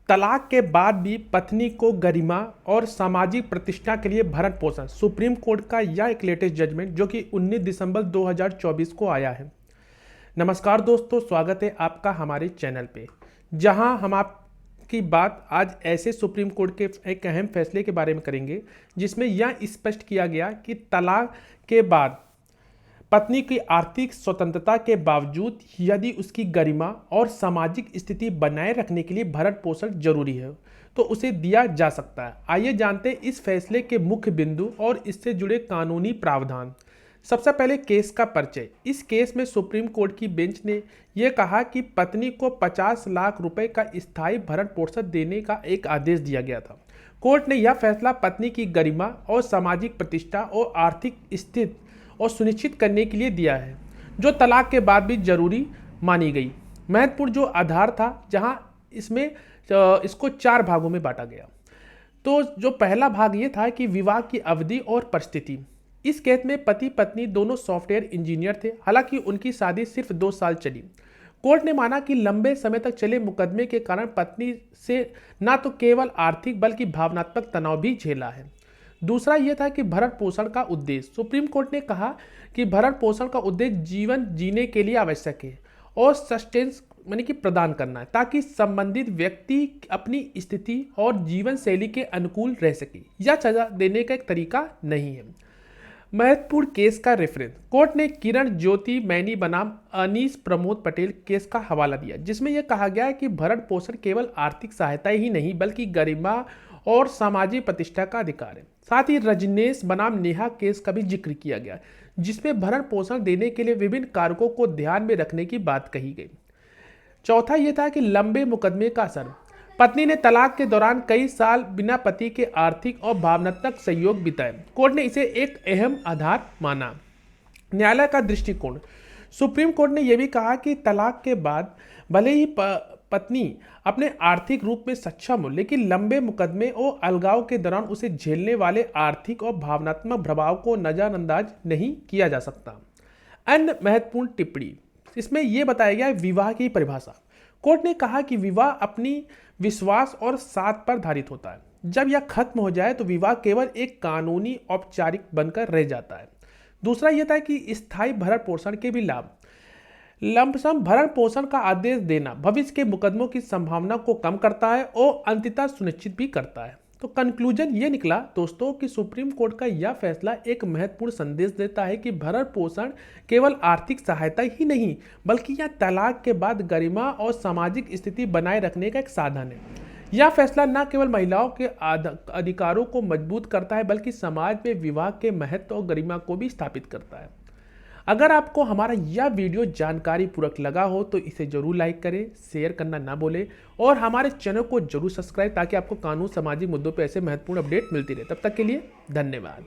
तलाक के बाद भी पत्नी को गरिमा और सामाजिक प्रतिष्ठा के लिए भरण पोषण। सुप्रीम कोर्ट का यह एक लेटेस्ट जजमेंट जो कि 19 दिसंबर 2024 को आया है। नमस्कार दोस्तों, स्वागत है आपका हमारे चैनल पे, जहां हम आपकी बात आज ऐसे सुप्रीम कोर्ट के एक अहम फैसले के बारे में करेंगे जिसमें यह स्पष्ट किया गया कि तलाक के बाद पत्नी की आर्थिक स्वतंत्रता के बावजूद यदि उसकी गरिमा और सामाजिक स्थिति बनाए रखने के लिए भरण पोषण जरूरी है तो उसे दिया जा सकता है। आइए जानते हैं इस फैसले के मुख्य बिंदु और इससे जुड़े कानूनी प्रावधान। सबसे पहले केस का परिचय। इस केस में सुप्रीम कोर्ट की बेंच ने यह कहा कि पत्नी को 50 लाख रुपए का स्थायी भरण पोषण देने का एक आदेश दिया गया था। कोर्ट ने यह फैसला पत्नी की गरिमा और सामाजिक प्रतिष्ठा और आर्थिक स्थिति और सुनिश्चित करने के लिए दिया है, जो तलाक के बाद भी जरूरी मानी गई। महत्वपूर्ण जो आधार था, जहां इसमें इसको 4 भागों में बांटा गया। तो जो पहला भाग ये था कि विवाह की अवधि और परिस्थिति। इस केस में पति पत्नी दोनों सॉफ्टवेयर इंजीनियर थे, हालांकि उनकी शादी सिर्फ 2 साल चली। कोर्ट ने माना कि लंबे समय तक चले मुकदमे के कारण पत्नी से न तो केवल आर्थिक बल्कि भावनात्मक तनाव भी झेला है। दूसरा यह था कि भरण पोषण का उद्देश्य। सुप्रीम कोर्ट ने कहा कि भरण पोषण का उद्देश्य जीवन जीने के लिए आवश्यक है और सस्टेंस यानी कि प्रदान करना है, ताकि संबंधित व्यक्ति अपनी स्थिति और जीवन शैली के अनुकूल रह सके। यह सजा देने का एक तरीका नहीं है। महत्वपूर्ण केस का रेफरेंस। कोर्ट ने किरण ज्योति मैनी बनाम अनीस प्रमोद पटेल केस का हवाला दिया, जिसमें यह कहा गया है कि भरण पोषण केवल आर्थिक सहायता ही नहीं बल्कि गरिमा और सामाजिक प्रतिष्ठा का अधिकार है। साथ ही रजनीश बनाम नेहा केस का भी जिक्र किया गया, जिसमें भरण पोषण देने के लिए विभिन्न कारकों को ध्यान में रखने की बात कही गई। चौथा यह था कि लंबे मुकदमे का असर। पत्नी ने तलाक के दौरान कई साल बिना पति के आर्थिक और भावनात्मक सहयोग बिताए। कोर्ट ने इसे एक अहम आधार माना। न्यायालय का दृष्टिकोण। सुप्रीम कोर्ट ने यह भी कहा कि तलाक के बाद भले ही पत्नी अपने आर्थिक रूप में सक्षम हो, लेकिन लंबे मुकदमे और अलगाव के दौरान उसे झेलने वाले आर्थिक और भावनात्मक प्रभाव को नजरअंदाज नहीं किया जा सकता। अन्य महत्वपूर्ण टिप्पणी। इसमें यह बताया गया है विवाह की परिभाषा। कोर्ट ने कहा कि विवाह अपनी विश्वास और साथ पर आधारित होता है। जब यह खत्म हो जाए तो विवाह केवल एक कानूनी औपचारिक बनकर रह जाता है। दूसरा यह था कि स्थायी भरण पोषण के भी लाभ। लंपसम भरण पोषण का आदेश देना भविष्य के मुकदमों की संभावना को कम करता है और अंततः सुनिश्चित भी करता है। तो कंक्लूजन ये निकला दोस्तों कि सुप्रीम कोर्ट का यह फैसला एक महत्वपूर्ण संदेश देता है कि भरण पोषण केवल आर्थिक सहायता ही नहीं बल्कि यह तलाक के बाद गरिमा और सामाजिक स्थिति बनाए रखने का एक साधन है। यह फैसला न केवल महिलाओं के अधिकारों को मजबूत करता है बल्कि समाज में विवाह के महत्व और गरिमा को भी स्थापित करता है। अगर आपको हमारा यह वीडियो जानकारी पूर्वक लगा हो तो इसे जरूर लाइक करें, शेयर करना ना भूलें और हमारे चैनल को जरूर सब्सक्राइब, ताकि आपको कानून सामाजिक मुद्दों पर ऐसे महत्वपूर्ण अपडेट मिलती रहे। तब तक के लिए धन्यवाद।